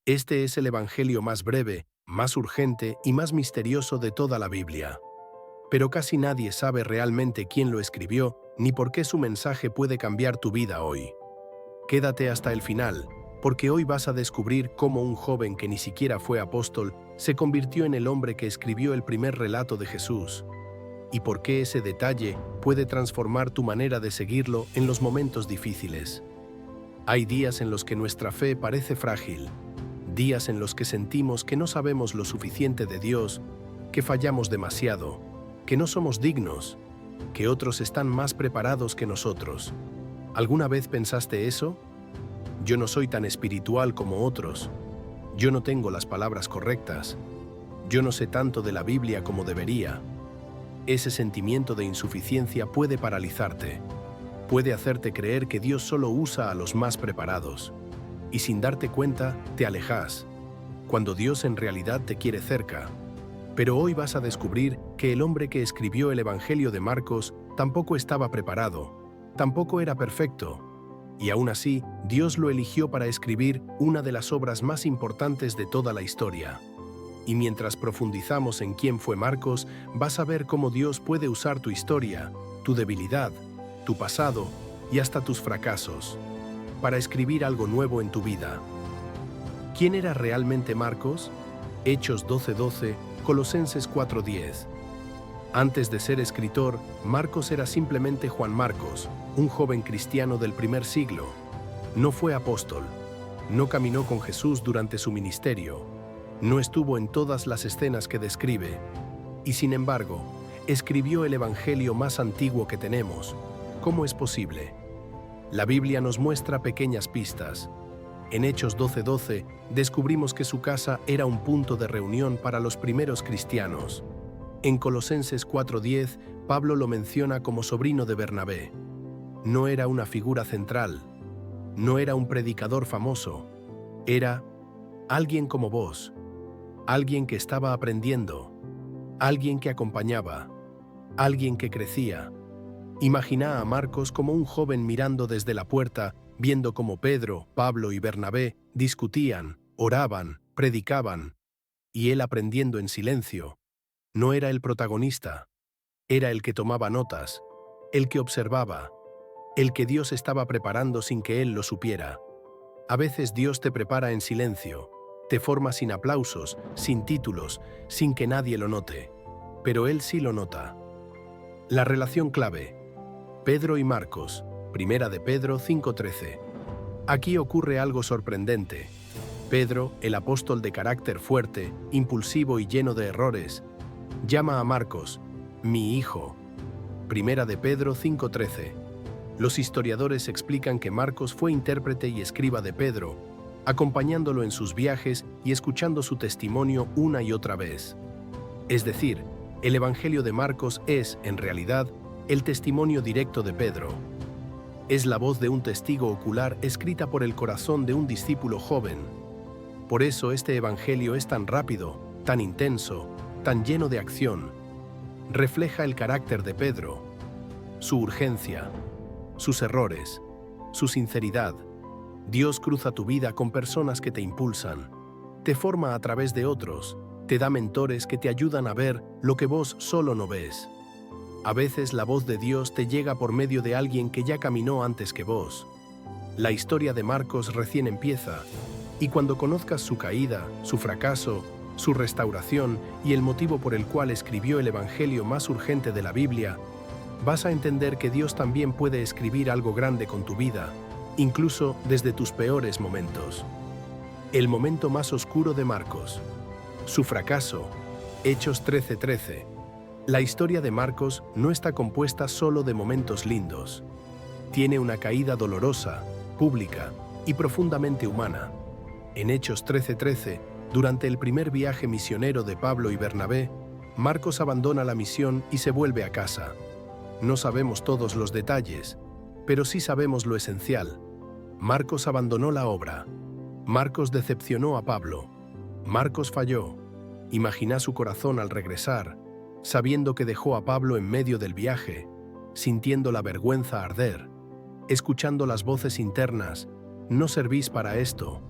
Este es el evangelio más breve, más urgente y más misterioso de toda la Biblia. Pero casi nadie sabe realmente quién lo escribió ni por qué su mensaje puede cambiar tu vida hoy. Quédate hasta el final, porque hoy vas a descubrir cómo un joven que ni siquiera fue apóstol se convirtió en el hombre que escribió el primer relato de Jesús, y por qué ese detalle puede transformar tu manera de seguirlo en los momentos difíciles. Hay días en los que nuestra fe parece frágil, días en los que sentimos que no sabemos lo suficiente de Dios, que fallamos demasiado, que no somos dignos, que otros están más preparados que nosotros. ¿Alguna vez pensaste eso? Yo no soy tan espiritual como otros. Yo no tengo las palabras correctas. Yo no sé tanto de la Biblia como debería. Ese sentimiento de insuficiencia puede paralizarte. Puede hacerte creer que Dios solo usa a los más preparados. Y sin darte cuenta, te alejas, cuando Dios en realidad te quiere cerca. Pero hoy vas a descubrir que el hombre que escribió el Evangelio de Marcos tampoco estaba preparado, tampoco era perfecto, y aún así Dios lo eligió para escribir una de las obras más importantes de toda la historia. Y mientras profundizamos en quién fue Marcos, vas a ver cómo Dios puede usar tu historia, tu debilidad, tu pasado y hasta tus fracasos, para escribir algo nuevo en tu vida. ¿Quién era realmente Marcos? Hechos 12:12, Colosenses 4:10. Antes de ser escritor, Marcos era simplemente Juan Marcos, un joven cristiano del primer siglo. No fue apóstol, no caminó con Jesús durante su ministerio, no estuvo en todas las escenas que describe, y sin embargo, escribió el evangelio más antiguo que tenemos. ¿Cómo es posible? La Biblia nos muestra pequeñas pistas. En Hechos 12:12 descubrimos que su casa era un punto de reunión para los primeros cristianos. En Colosenses 4:10, Pablo lo menciona como sobrino de Bernabé. No era una figura central, no era un predicador famoso, era alguien como vos, alguien que estaba aprendiendo, alguien que acompañaba, alguien que crecía. Imagina a Marcos como un joven mirando desde la puerta, viendo cómo Pedro, Pablo y Bernabé discutían, oraban, predicaban, y él aprendiendo en silencio. No era el protagonista, era el que tomaba notas, el que observaba, el que Dios estaba preparando sin que él lo supiera. A veces Dios te prepara en silencio, te forma sin aplausos, sin títulos, sin que nadie lo note, pero Él sí lo nota. La relación clave. Pedro y Marcos, Primera de Pedro 5:13. Aquí ocurre algo sorprendente. Pedro, el apóstol de carácter fuerte, impulsivo y lleno de errores, llama a Marcos, mi hijo. Primera de Pedro 5:13. Los historiadores explican que Marcos fue intérprete y escriba de Pedro, acompañándolo en sus viajes y escuchando su testimonio una y otra vez. Es decir, el Evangelio de Marcos es, en realidad, el testimonio directo de Pedro. Es la voz de un testigo ocular escrita por el corazón de un discípulo joven. Por eso este Evangelio es tan rápido, tan intenso, tan lleno de acción. Refleja el carácter de Pedro, su urgencia, sus errores, su sinceridad. Dios cruza tu vida con personas que te impulsan, te forma a través de otros, te da mentores que te ayudan a ver lo que vos solo no ves. A veces la voz de Dios te llega por medio de alguien que ya caminó antes que vos. La historia de Marcos recién empieza, y cuando conozcas su caída, su fracaso, su restauración y el motivo por el cual escribió el evangelio más urgente de la Biblia, vas a entender que Dios también puede escribir algo grande con tu vida, incluso desde tus peores momentos. El momento más oscuro de Marcos. Su fracaso. Hechos 13:13. La historia de Marcos no está compuesta solo de momentos lindos. Tiene una caída dolorosa, pública y profundamente humana. En Hechos 13:13, durante el primer viaje misionero de Pablo y Bernabé, Marcos abandona la misión y se vuelve a casa. No sabemos todos los detalles, pero sí sabemos lo esencial. Marcos abandonó la obra. Marcos decepcionó a Pablo. Marcos falló. Imagina su corazón al regresar, sabiendo que dejó a Pablo en medio del viaje, sintiendo la vergüenza arder, escuchando las voces internas, no servís para esto,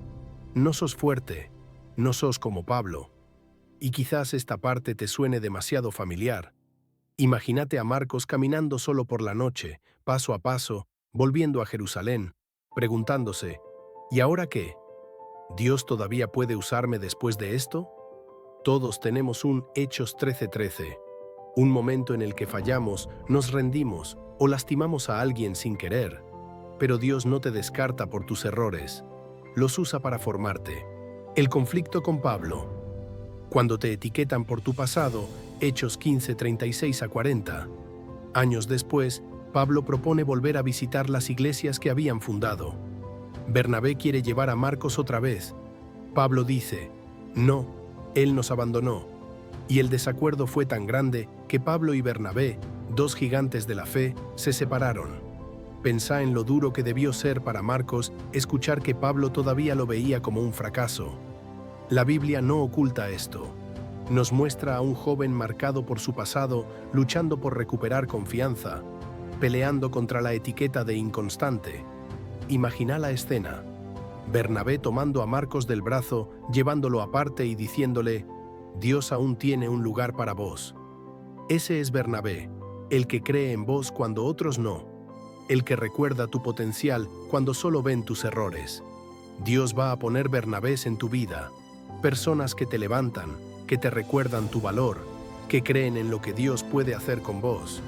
No sos fuerte, no sos como Pablo. Y quizás esta parte te suene demasiado familiar. Imagínate a Marcos caminando solo por la noche, paso a paso, volviendo a Jerusalén, preguntándose, ¿y ahora qué? ¿Dios todavía puede usarme después de esto? Todos tenemos un Hechos 13:13, un momento en el que fallamos, nos rendimos o lastimamos a alguien sin querer. Pero Dios no te descarta por tus errores, los usa para formarte. El conflicto con Pablo. Cuando te etiquetan por tu pasado, Hechos 15:36-40. Años después, Pablo propone volver a visitar las iglesias que habían fundado. Bernabé quiere llevar a Marcos otra vez. Pablo dice, no, él nos abandonó. Y el desacuerdo fue tan grande que Pablo y Bernabé, dos gigantes de la fe, se separaron. Pensá en lo duro que debió ser para Marcos escuchar que Pablo todavía lo veía como un fracaso. La Biblia no oculta esto. Nos muestra a un joven marcado por su pasado, luchando por recuperar confianza, peleando contra la etiqueta de inconstante. Imagina la escena. Bernabé tomando a Marcos del brazo, llevándolo aparte y diciéndole, Dios aún tiene un lugar para vos. Ese es Bernabé, el que cree en vos cuando otros no, el que recuerda tu potencial cuando solo ven tus errores. Dios va a poner Bernabés en tu vida, personas que te levantan, que te recuerdan tu valor, que creen en lo que Dios puede hacer con vos.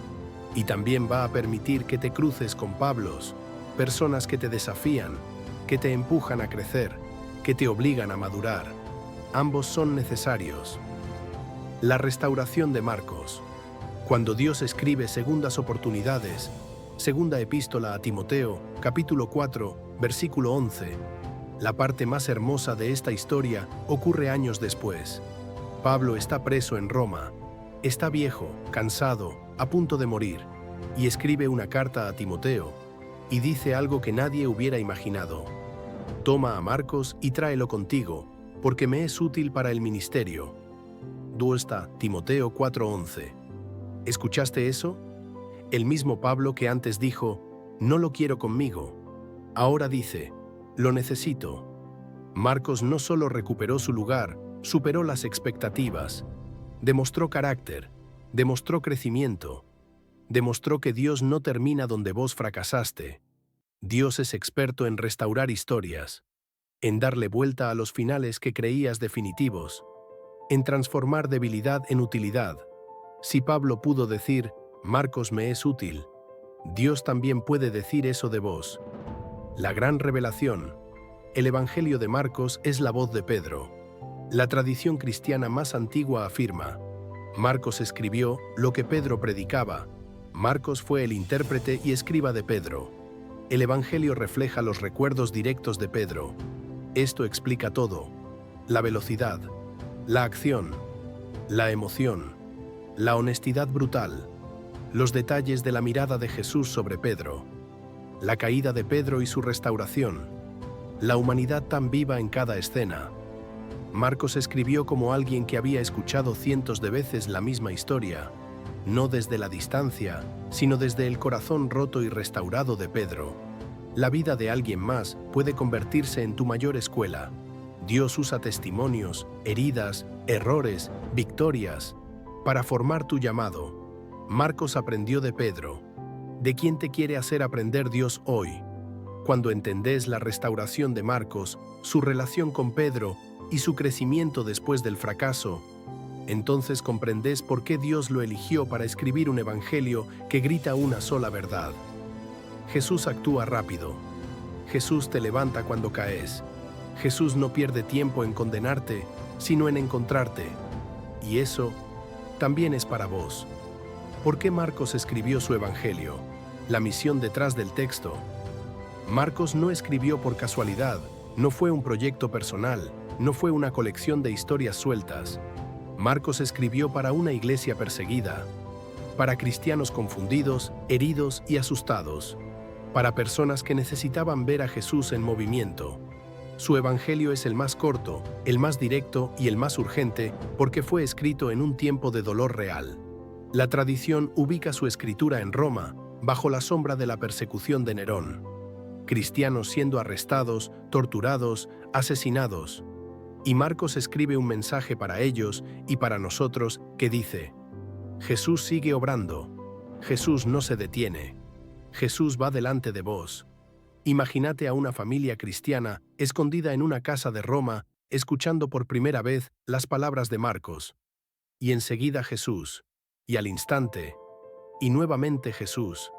Y también va a permitir que te cruces con Pablos, personas que te desafían, que te empujan a crecer, que te obligan a madurar. Ambos son necesarios. La restauración de Marcos. Cuando Dios escribe segundas oportunidades, segunda epístola a Timoteo, capítulo 4, versículo 11, la parte más hermosa de esta historia ocurre años después. Pablo está preso en Roma, está viejo, cansado, a punto de morir, y escribe una carta a Timoteo, y dice algo que nadie hubiera imaginado. Toma a Marcos y tráelo contigo, porque me es útil para el ministerio. Duesta, Timoteo 4:11. ¿Escuchaste eso? El mismo Pablo que antes dijo, no lo quiero conmigo, ahora dice, lo necesito. Marcos no solo recuperó su lugar, superó las expectativas, demostró carácter, demostró crecimiento, demostró que Dios no termina donde vos fracasaste. Dios es experto en restaurar historias, en darle vuelta a los finales que creías definitivos, en transformar debilidad en utilidad. Si Pablo pudo decir, Marcos me es útil, Dios también puede decir eso de vos. La gran revelación. El Evangelio de Marcos es la voz de Pedro. La tradición cristiana más antigua afirma, Marcos escribió lo que Pedro predicaba. Marcos fue el intérprete y escriba de Pedro. El Evangelio refleja los recuerdos directos de Pedro. Esto explica todo. La velocidad, la acción, la emoción, la honestidad brutal, los detalles de la mirada de Jesús sobre Pedro, la caída de Pedro y su restauración, la humanidad tan viva en cada escena. Marcos escribió como alguien que había escuchado cientos de veces la misma historia, no desde la distancia, sino desde el corazón roto y restaurado de Pedro. La vida de alguien más puede convertirse en tu mayor escuela. Dios usa testimonios, heridas, errores, victorias, para formar tu llamado. Marcos aprendió de Pedro. ¿De quién te quiere hacer aprender Dios hoy? Cuando entendés la restauración de Marcos, su relación con Pedro y su crecimiento después del fracaso, entonces comprendés por qué Dios lo eligió para escribir un evangelio que grita una sola verdad. Jesús actúa rápido. Jesús te levanta cuando caes. Jesús no pierde tiempo en condenarte, sino en encontrarte. Y eso también es para vos. ¿Por qué Marcos escribió su evangelio? La misión detrás del texto. Marcos no escribió por casualidad, no fue un proyecto personal, no fue una colección de historias sueltas. Marcos escribió para una iglesia perseguida, para cristianos confundidos, heridos y asustados, para personas que necesitaban ver a Jesús en movimiento. Su evangelio es el más corto, el más directo y el más urgente porque fue escrito en un tiempo de dolor real. La tradición ubica su escritura en Roma, bajo la sombra de la persecución de Nerón. cristianos siendo arrestados, torturados, asesinados. Y Marcos escribe un mensaje para ellos y para nosotros que dice: Jesús sigue obrando, Jesús no se detiene, Jesús va delante de vos. Imagínate a una familia cristiana escondida en una casa de Roma, escuchando por primera vez las palabras de Marcos. Y enseguida Jesús, y al instante, y nuevamente Jesús.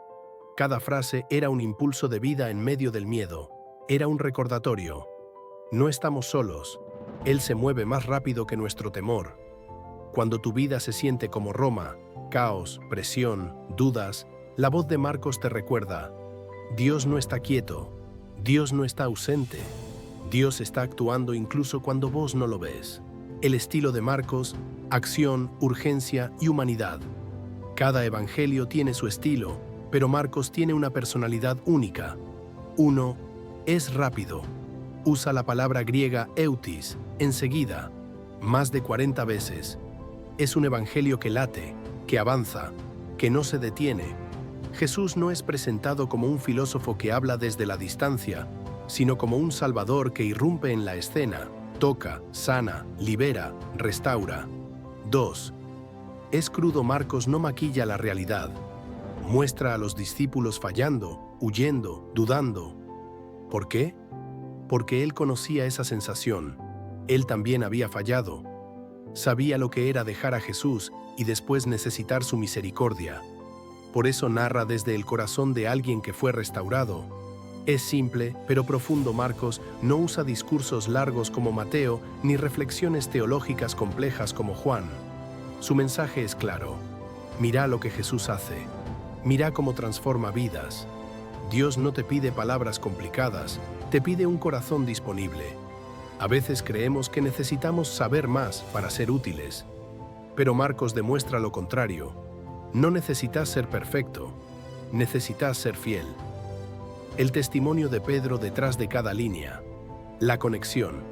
Cada frase era un impulso de vida en medio del miedo, era un recordatorio. No estamos solos, Él se mueve más rápido que nuestro temor. Cuando tu vida se siente como Roma, caos, presión, dudas, la voz de Marcos te recuerda: Dios no está quieto, Dios no está ausente, Dios está actuando incluso cuando vos no lo ves. El estilo de Marcos: acción, urgencia y humanidad. Cada evangelio tiene su estilo, pero Marcos tiene una personalidad única. 1. Es rápido. Usa la palabra griega eutis, enseguida, más de 40 veces. Es un evangelio que late, que avanza, que no se detiene. Jesús no es presentado como un filósofo que habla desde la distancia, sino como un Salvador que irrumpe en la escena, toca, sana, libera, restaura. 2. Es crudo. Marcos no maquilla la realidad. Muestra a los discípulos fallando, huyendo, dudando. ¿Por qué? Porque él conocía esa sensación. Él también había fallado. Sabía lo que era dejar a Jesús y después necesitar su misericordia. Por eso narra desde el corazón de alguien que fue restaurado. Es simple, pero profundo. Marcos no usa discursos largos como Mateo, ni reflexiones teológicas complejas como Juan. Su mensaje es claro. Mira lo que Jesús hace. Mira cómo transforma vidas. Dios no te pide palabras complicadas, te pide un corazón disponible. A veces creemos que necesitamos saber más para ser útiles, pero Marcos demuestra lo contrario. No necesitas ser perfecto, necesitas ser fiel. El testimonio de Pedro detrás de cada línea. La conexión.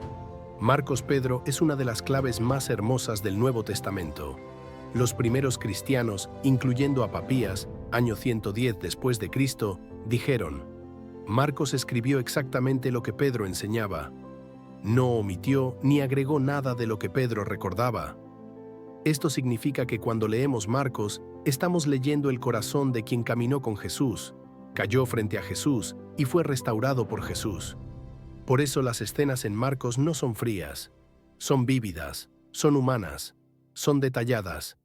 Marcos-Pedro es una de las claves más hermosas del Nuevo Testamento. Los primeros cristianos, incluyendo a Papías, año 110 después de Cristo, dijeron: Marcos escribió exactamente lo que Pedro enseñaba. No omitió ni agregó nada de lo que Pedro recordaba. Esto significa que cuando leemos Marcos, estamos leyendo el corazón de quien caminó con Jesús, cayó frente a Jesús y fue restaurado por Jesús. Por eso las escenas en Marcos no son frías, son vívidas, son humanas, son detalladas.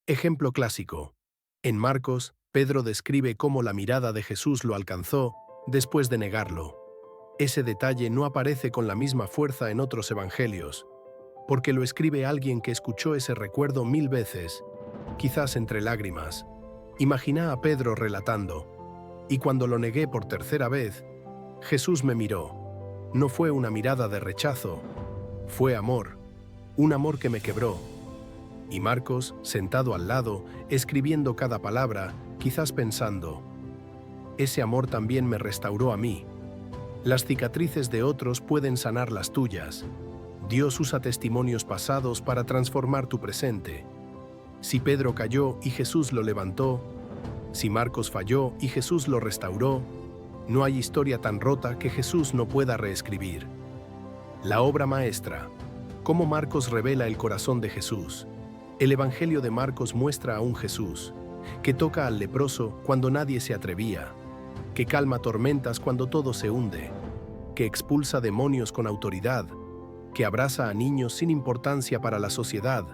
Ejemplo clásico. En Marcos, Pedro describe cómo la mirada de Jesús lo alcanzó después de negarlo. Ese detalle no aparece con la misma fuerza en otros evangelios, porque lo escribe alguien que escuchó ese recuerdo 1000 veces, quizás entre lágrimas. Imagina a Pedro relatando: y cuando lo negué por tercera vez, Jesús me miró. No fue una mirada de rechazo, fue amor, un amor que me quebró. Y Marcos, sentado al lado, escribiendo cada palabra, quizás pensando: ese amor también me restauró a mí. Las cicatrices de otros pueden sanar las tuyas. Dios usa testimonios pasados para transformar tu presente. Si Pedro cayó y Jesús lo levantó, si Marcos falló y Jesús lo restauró, no hay historia tan rota que Jesús no pueda reescribir. La obra maestra. Cómo Marcos revela el corazón de Jesús. El Evangelio de Marcos muestra a un Jesús que toca al leproso cuando nadie se atrevía, que calma tormentas cuando todo se hunde, que expulsa demonios con autoridad, que abraza a niños sin importancia para la sociedad,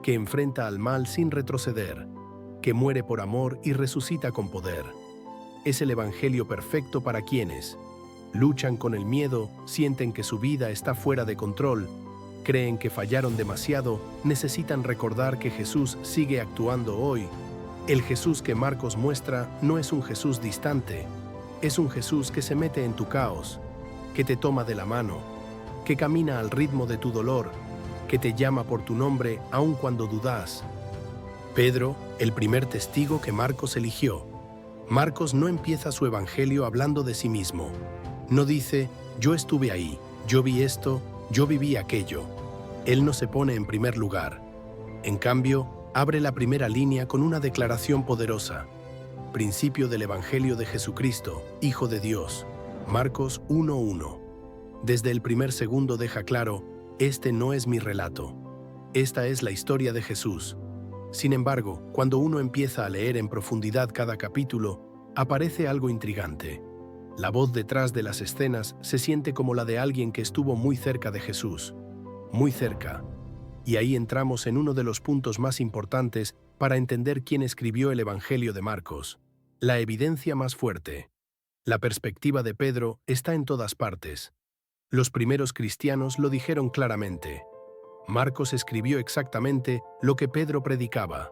que enfrenta al mal sin retroceder, que muere por amor y resucita con poder. Es el Evangelio perfecto para quienes luchan con el miedo, sienten que su vida está fuera de control, creen que fallaron demasiado, necesitan recordar que Jesús sigue actuando hoy. El Jesús que Marcos muestra no es un Jesús distante, es un Jesús que se mete en tu caos, que te toma de la mano, que camina al ritmo de tu dolor, que te llama por tu nombre aun cuando dudas. Pedro, el primer testigo que Marcos eligió. Marcos no empieza su evangelio hablando de sí mismo. No dice: yo estuve ahí, yo vi esto, yo viví aquello. Él no se pone en primer lugar. En cambio, abre la primera línea con una declaración poderosa. Principio del Evangelio de Jesucristo, Hijo de Dios. Marcos 1:1. Desde el primer segundo deja claro, este no es mi relato. Esta es la historia de Jesús. Sin embargo, cuando uno empieza a leer en profundidad cada capítulo, aparece algo intrigante. La voz detrás de las escenas se siente como la de alguien que estuvo muy cerca de Jesús. Muy cerca. Y ahí entramos en uno de los puntos más importantes para entender quién escribió el Evangelio de Marcos. La evidencia más fuerte. La perspectiva de Pedro está en todas partes. Los primeros cristianos lo dijeron claramente. Marcos escribió exactamente lo que Pedro predicaba.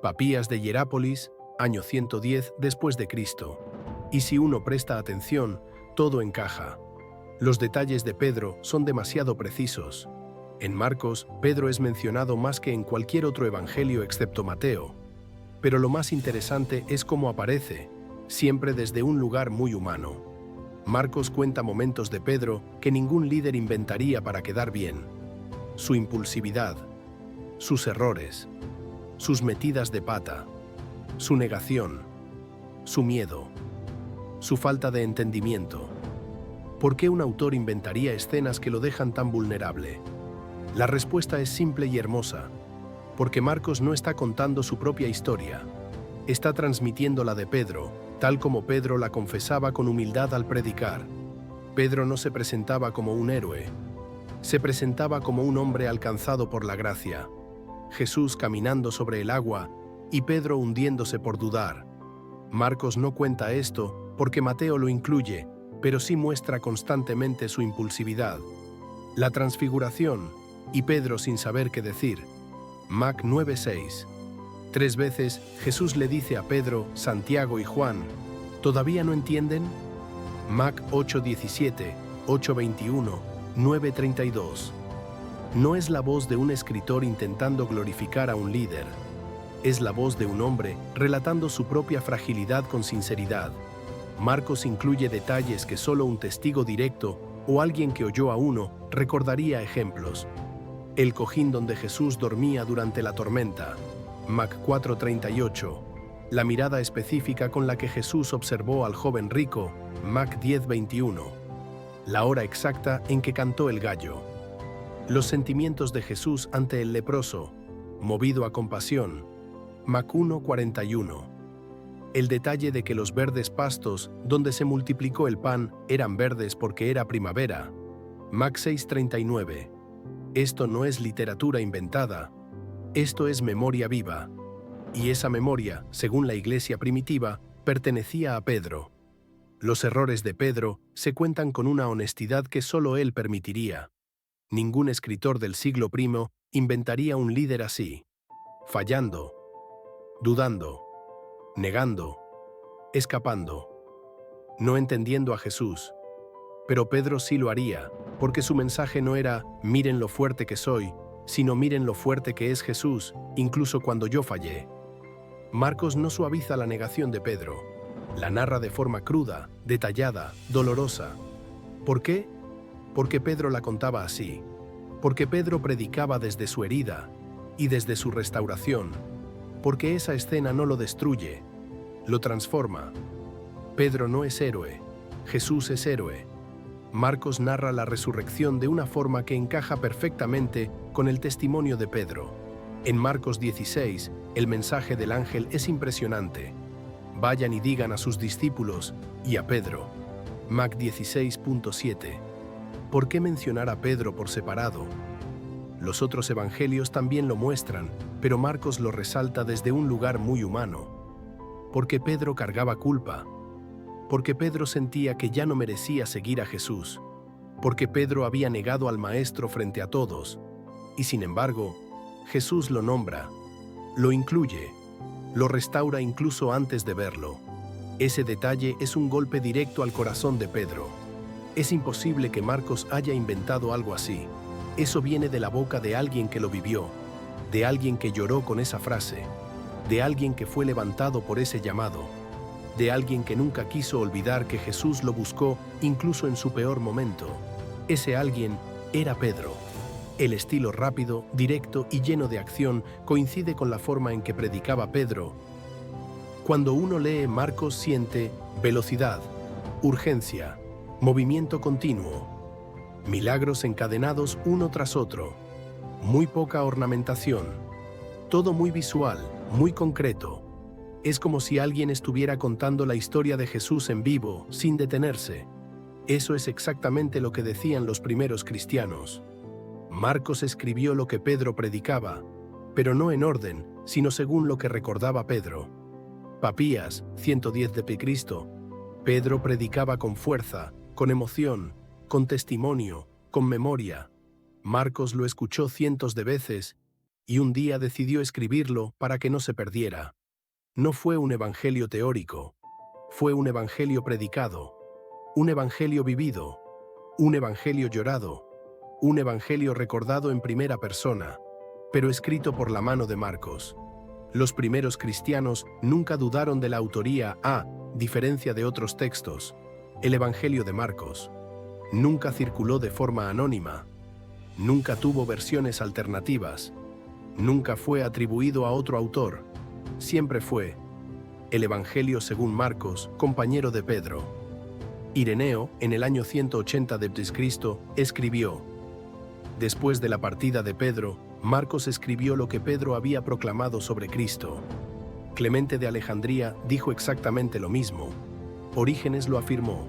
Papías de Hierápolis, año 110 después de Cristo. Y si uno presta atención, todo encaja. Los detalles de Pedro son demasiado precisos. En Marcos, Pedro es mencionado más que en cualquier otro evangelio excepto Mateo. Pero lo más interesante es cómo aparece, siempre desde un lugar muy humano. Marcos cuenta momentos de Pedro que ningún líder inventaría para quedar bien. Su impulsividad, sus errores, sus metidas de pata, su negación, su miedo, su falta de entendimiento. ¿Por qué un autor inventaría escenas que lo dejan tan vulnerable? La respuesta es simple y hermosa, porque Marcos no está contando su propia historia, está transmitiendo la de Pedro, tal como Pedro la confesaba con humildad al predicar. Pedro no se presentaba como un héroe, se presentaba como un hombre alcanzado por la gracia, Jesús caminando sobre el agua y Pedro hundiéndose por dudar. Marcos no cuenta esto porque Mateo lo incluye, pero sí muestra constantemente su impulsividad. La transfiguración y Pedro sin saber qué decir. Mac 9:6. 3 veces Jesús le dice a Pedro, Santiago y Juan, ¿todavía no entienden? Mac 8:17, 8:21, 9:32. No es la voz de un escritor intentando glorificar a un líder. Es la voz de un hombre relatando su propia fragilidad con sinceridad. Marcos incluye detalles que solo un testigo directo o alguien que oyó a uno recordaría. Ejemplos. El cojín donde Jesús dormía durante la tormenta. Mac 4:38. La mirada específica con la que Jesús observó al joven rico. Mac 10:21. La hora exacta en que cantó el gallo. Los sentimientos de Jesús ante el leproso, movido a compasión. Mac 1:41. El detalle de que los verdes pastos donde se multiplicó el pan eran verdes porque era primavera. Mac 6:39. Esto no es literatura inventada. Esto es memoria viva. Y esa memoria, según la iglesia primitiva, pertenecía a Pedro. Los errores de Pedro se cuentan con una honestidad que solo él permitiría. Ningún escritor del siglo I inventaría un líder así. Fallando, dudando, negando, escapando, no entendiendo a Jesús. Pero Pedro sí lo haría, porque su mensaje no era «miren lo fuerte que soy», sino «miren lo fuerte que es Jesús, incluso cuando yo fallé». Marcos no suaviza la negación de Pedro, la narra de forma cruda, detallada, dolorosa. ¿Por qué? Porque Pedro la contaba así, porque Pedro predicaba desde su herida y desde su restauración, porque esa escena no lo destruye, lo transforma. Pedro no es héroe, Jesús es héroe. Marcos narra la resurrección de una forma que encaja perfectamente con el testimonio de Pedro. En Marcos 16, el mensaje del ángel es impresionante. Vayan y digan a sus discípulos y a Pedro. Mac 16:7. ¿Por qué mencionar a Pedro por separado? Los otros evangelios también lo muestran, pero Marcos lo resalta desde un lugar muy humano. Porque Pedro cargaba culpa. Porque Pedro sentía que ya no merecía seguir a Jesús. Porque Pedro había negado al Maestro frente a todos. Y sin embargo, Jesús lo nombra, lo incluye, lo restaura incluso antes de verlo. Ese detalle es un golpe directo al corazón de Pedro. Es imposible que Marcos haya inventado algo así. Eso viene de la boca de alguien que lo vivió, de alguien que lloró con esa frase, de alguien que fue levantado por ese llamado, de alguien que nunca quiso olvidar que Jesús lo buscó incluso en su peor momento. Ese alguien era Pedro. El estilo rápido, directo y lleno de acción coincide con la forma en que predicaba Pedro. Cuando uno lee Marcos siente velocidad, urgencia, movimiento continuo, milagros encadenados uno tras otro, muy poca ornamentación, todo muy visual, muy concreto. Es como si alguien estuviera contando la historia de Jesús en vivo, sin detenerse. Eso es exactamente lo que decían los primeros cristianos. Marcos escribió lo que Pedro predicaba, pero no en orden, sino según lo que recordaba Pedro. Papías, 110 d.C., Pedro predicaba con fuerza, con emoción, con testimonio, con memoria. Marcos lo escuchó cientos de veces y un día decidió escribirlo para que no se perdiera. No fue un evangelio teórico, fue un evangelio predicado, un evangelio vivido, un evangelio llorado, un evangelio recordado en primera persona, pero escrito por la mano de Marcos. Los primeros cristianos nunca dudaron de la autoría, a diferencia de otros textos. El evangelio de Marcos nunca circuló de forma anónima, nunca tuvo versiones alternativas, nunca fue atribuido a otro autor. Siempre fue el Evangelio según Marcos, compañero de Pedro. Ireneo, en el año 180 d.C., escribió: después de la partida de Pedro, Marcos escribió lo que Pedro había proclamado sobre Cristo. Clemente de Alejandría dijo exactamente lo mismo. Orígenes lo afirmó.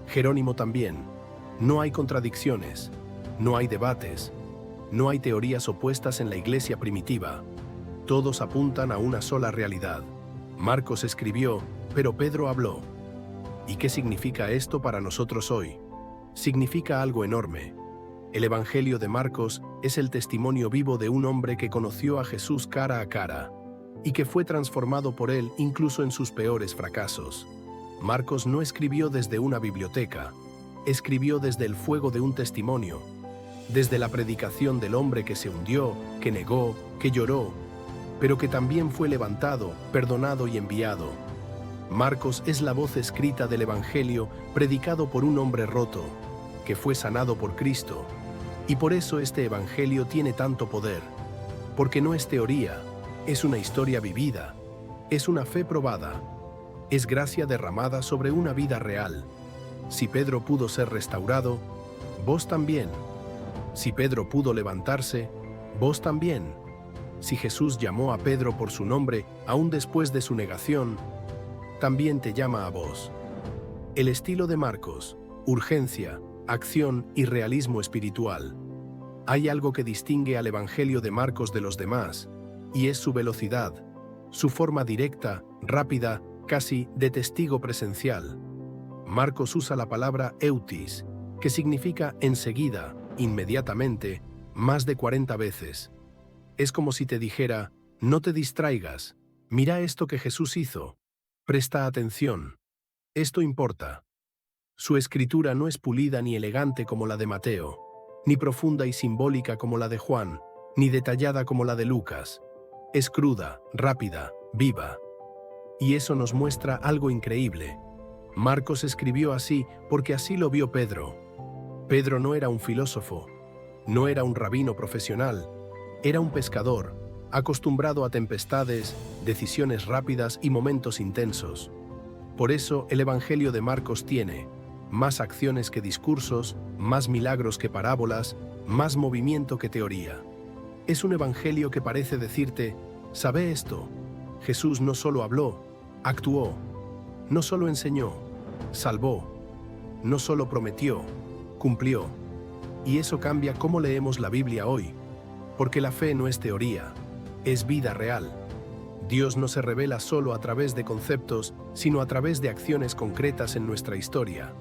Jerónimo también. No hay contradicciones, no hay debates, no hay teorías opuestas en la iglesia primitiva. Todos apuntan a una sola realidad. Marcos escribió, pero Pedro habló. ¿Y qué significa esto para nosotros hoy? Significa algo enorme. El Evangelio de Marcos es el testimonio vivo de un hombre que conoció a Jesús cara a cara y que fue transformado por él incluso en sus peores fracasos. Marcos no escribió desde una biblioteca, escribió desde el fuego de un testimonio, desde la predicación del hombre que se hundió, que negó, que lloró, pero que también fue levantado, perdonado y enviado. Marcos es la voz escrita del Evangelio predicado por un hombre roto, que fue sanado por Cristo. Y por eso este Evangelio tiene tanto poder, porque no es teoría, es una historia vivida, es una fe probada, es gracia derramada sobre una vida real. Si Pedro pudo ser restaurado, vos también. Si Pedro pudo levantarse, vos también. Si Jesús llamó a Pedro por su nombre aún después de su negación, también te llama a vos. El estilo de Marcos: urgencia, acción y realismo espiritual. Hay algo que distingue al Evangelio de Marcos de los demás, y es su velocidad, su forma directa, rápida, casi de testigo presencial. Marcos usa la palabra eutis, que significa enseguida, inmediatamente, más de 40 veces. Es como si te dijera: no te distraigas, mira esto que Jesús hizo, presta atención, esto importa. Su escritura no es pulida ni elegante como la de Mateo, ni profunda y simbólica como la de Juan, ni detallada como la de Lucas. Es cruda, rápida, viva. Y eso nos muestra algo increíble. Marcos escribió así porque así lo vio Pedro. Pedro no era un filósofo, no era un rabino profesional, era un pescador, acostumbrado a tempestades, decisiones rápidas y momentos intensos. Por eso el Evangelio de Marcos tiene más acciones que discursos, más milagros que parábolas, más movimiento que teoría. Es un evangelio que parece decirte: ¿sabe esto? Jesús no solo habló, actuó. No solo enseñó, salvó. No solo prometió, cumplió. Y eso cambia cómo leemos la Biblia hoy, porque la fe no es teoría, es vida real. Dios no se revela solo a través de conceptos, sino a través de acciones concretas en nuestra historia.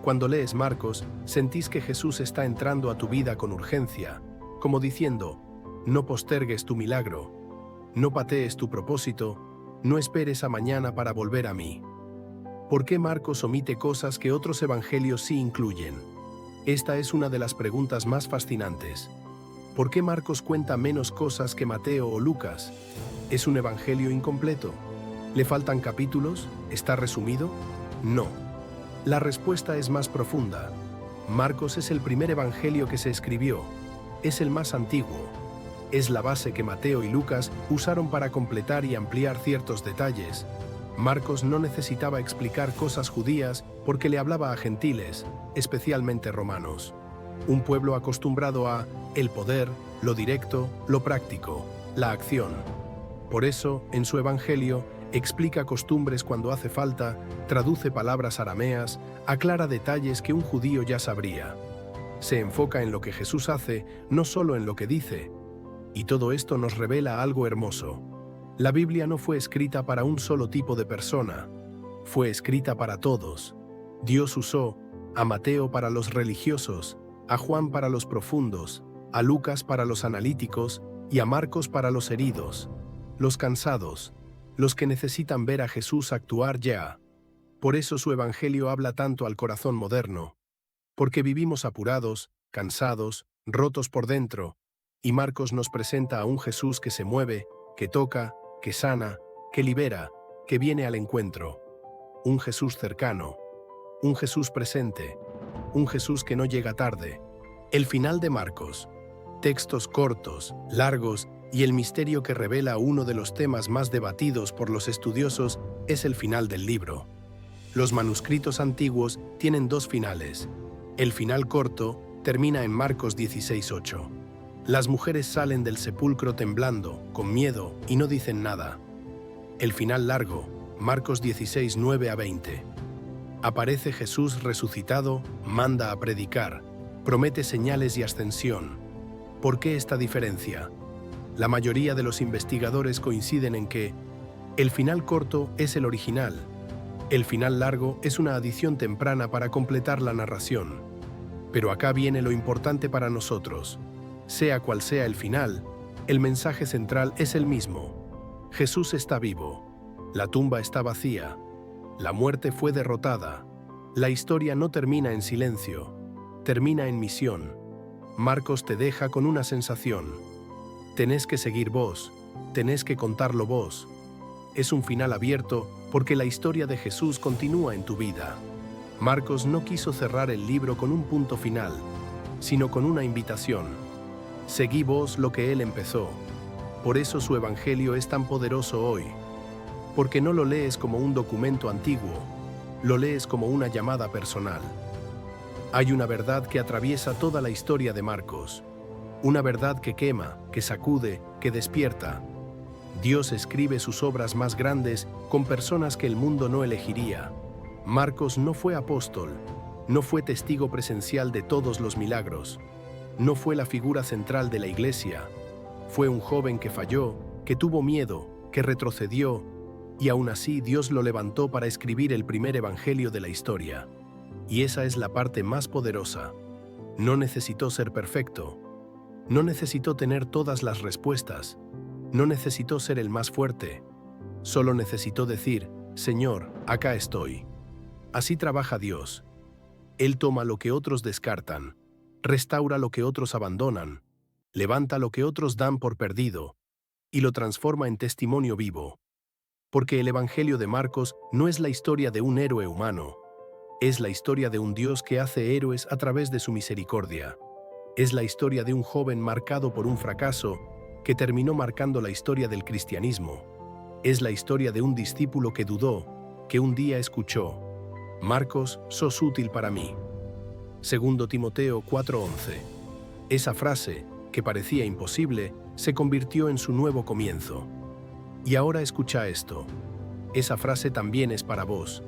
Cuando lees Marcos, sentís que Jesús está entrando a tu vida con urgencia, como diciendo: no postergues tu milagro, no patees tu propósito, no esperes a mañana para volver a mí. ¿Por qué Marcos omite cosas que otros evangelios sí incluyen? Esta es una de las preguntas más fascinantes. ¿Por qué Marcos cuenta menos cosas que Mateo o Lucas? ¿Es un evangelio incompleto? ¿Le faltan capítulos? ¿Está resumido? No. La respuesta es más profunda. Marcos es el primer evangelio que se escribió. Es el más antiguo. Es la base que Mateo y Lucas usaron para completar y ampliar ciertos detalles. Marcos no necesitaba explicar cosas judías porque le hablaba a gentiles, especialmente romanos. Un pueblo acostumbrado a el poder, lo directo, lo práctico, la acción. Por eso, en su evangelio, explica costumbres cuando hace falta, traduce palabras arameas, aclara detalles que un judío ya sabría. Se enfoca en lo que Jesús hace, no solo en lo que dice. Y todo esto nos revela algo hermoso. La Biblia no fue escrita para un solo tipo de persona. Fue escrita para todos. Dios usó a Mateo para los religiosos, a Juan para los profundos, a Lucas para los analíticos y a Marcos para los heridos, los cansados, los que necesitan ver a Jesús actuar ya. Por eso su evangelio habla tanto al corazón moderno, porque vivimos apurados, cansados, rotos por dentro, y Marcos nos presenta a un Jesús que se mueve, que toca, que sana, que libera, que viene al encuentro. Un Jesús cercano, un Jesús presente, un Jesús que no llega tarde. El final de Marcos. Textos cortos, largos, y el misterio que revela uno de los temas más debatidos por los estudiosos es el final del libro. Los manuscritos antiguos tienen dos finales. El final corto termina en Marcos 16:8. Las mujeres salen del sepulcro temblando, con miedo, y no dicen nada. El final largo, Marcos 16:9-20. Aparece Jesús resucitado, manda a predicar, promete señales y ascensión. ¿Por qué esta diferencia? La mayoría de los investigadores coinciden en que el final corto es el original. El final largo es una adición temprana para completar la narración. Pero acá viene lo importante para nosotros. Sea cual sea el final, el mensaje central es el mismo. Jesús está vivo. La tumba está vacía. La muerte fue derrotada. La historia no termina en silencio. Termina en misión. Marcos te deja con una sensación. Tenés que seguir vos. Tenés que contarlo vos. Es un final abierto porque la historia de Jesús continúa en tu vida. Marcos no quiso cerrar el libro con un punto final, sino con una invitación. Seguí vos lo que él empezó. Por eso su evangelio es tan poderoso hoy. Porque no lo lees como un documento antiguo, lo lees como una llamada personal. Hay una verdad que atraviesa toda la historia de Marcos. Una verdad que quema, que sacude, que despierta. Dios escribe sus obras más grandes con personas que el mundo no elegiría. Marcos no fue apóstol, no fue testigo presencial de todos los milagros, no fue la figura central de la iglesia. Fue un joven que falló, que tuvo miedo, que retrocedió, y aún así Dios lo levantó para escribir el primer evangelio de la historia. Y esa es la parte más poderosa. No necesitó ser perfecto. No necesitó tener todas las respuestas. No necesitó ser el más fuerte. Solo necesitó decir, Señor, acá estoy. Así trabaja Dios. Él toma lo que otros descartan, restaura lo que otros abandonan, levanta lo que otros dan por perdido, y lo transforma en testimonio vivo. Porque el Evangelio de Marcos no es la historia de un héroe humano, es la historia de un Dios que hace héroes a través de su misericordia. Es la historia de un joven marcado por un fracaso que terminó marcando la historia del cristianismo. Es la historia de un discípulo que dudó, que un día escuchó, Marcos, sos útil para mí. 2 Timoteo 4:11. Esa frase, que parecía imposible, se convirtió en su nuevo comienzo. Y ahora escucha esto. Esa frase también es para vos.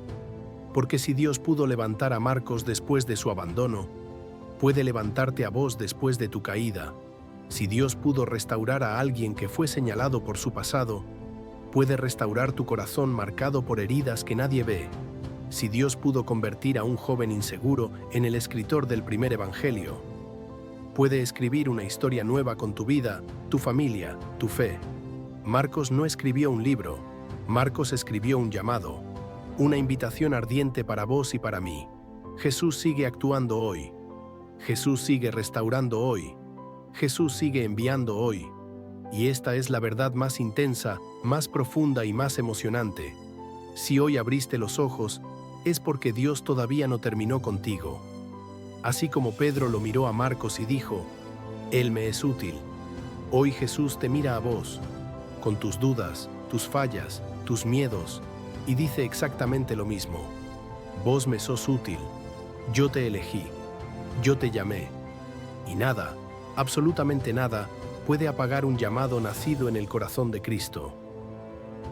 Porque si Dios pudo levantar a Marcos después de su abandono, puede levantarte a vos después de tu caída. Si Dios pudo restaurar a alguien que fue señalado por su pasado, puede restaurar tu corazón marcado por heridas que nadie ve. Si Dios pudo convertir a un joven inseguro en el escritor del primer evangelio, puede escribir una historia nueva con tu vida, tu familia, tu fe. Marcos no escribió un libro, Marcos escribió un llamado, una invitación ardiente para vos y para mí. Jesús sigue actuando hoy. Jesús sigue restaurando hoy. Jesús sigue enviando hoy. Y esta es la verdad más intensa, más profunda y más emocionante. Si hoy abriste los ojos, es porque Dios todavía no terminó contigo. Así como Pedro lo miró a Marcos y dijo, Él me es útil. Hoy Jesús te mira a vos, con tus dudas, tus fallas, tus miedos, y dice exactamente lo mismo. Vos me sos útil, yo te elegí, yo te llamé, y nada, absolutamente nada, puede apagar un llamado nacido en el corazón de Cristo.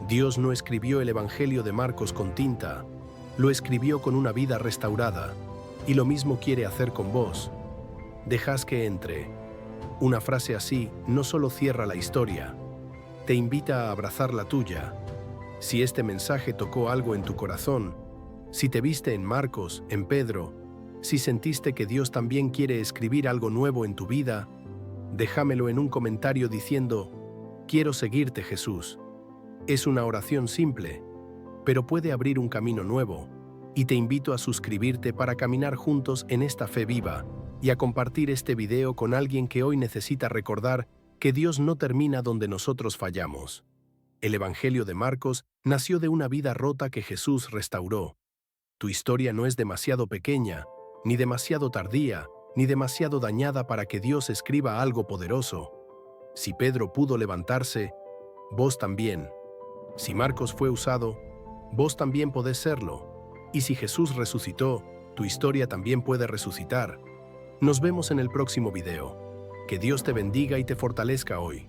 Dios no escribió el Evangelio de Marcos con tinta, lo escribió con una vida restaurada, y lo mismo quiere hacer con vos. Dejás que entre. Una frase así no solo cierra la historia, te invita a abrazar la tuya. Si este mensaje tocó algo en tu corazón, si te viste en Marcos, en Pedro, si sentiste que Dios también quiere escribir algo nuevo en tu vida, déjamelo en un comentario diciendo, quiero seguirte, Jesús. Es una oración simple, pero puede abrir un camino nuevo, y te invito a suscribirte para caminar juntos en esta fe viva y a compartir este video con alguien que hoy necesita recordar que Dios no termina donde nosotros fallamos. El Evangelio de Marcos nació de una vida rota que Jesús restauró. Tu historia no es demasiado pequeña, ni demasiado tardía, ni demasiado dañada para que Dios escriba algo poderoso. Si Pedro pudo levantarse, vos también. Si Marcos fue usado, vos también podés serlo. Y si Jesús resucitó, tu historia también puede resucitar. Nos vemos en el próximo video. Que Dios te bendiga y te fortalezca hoy.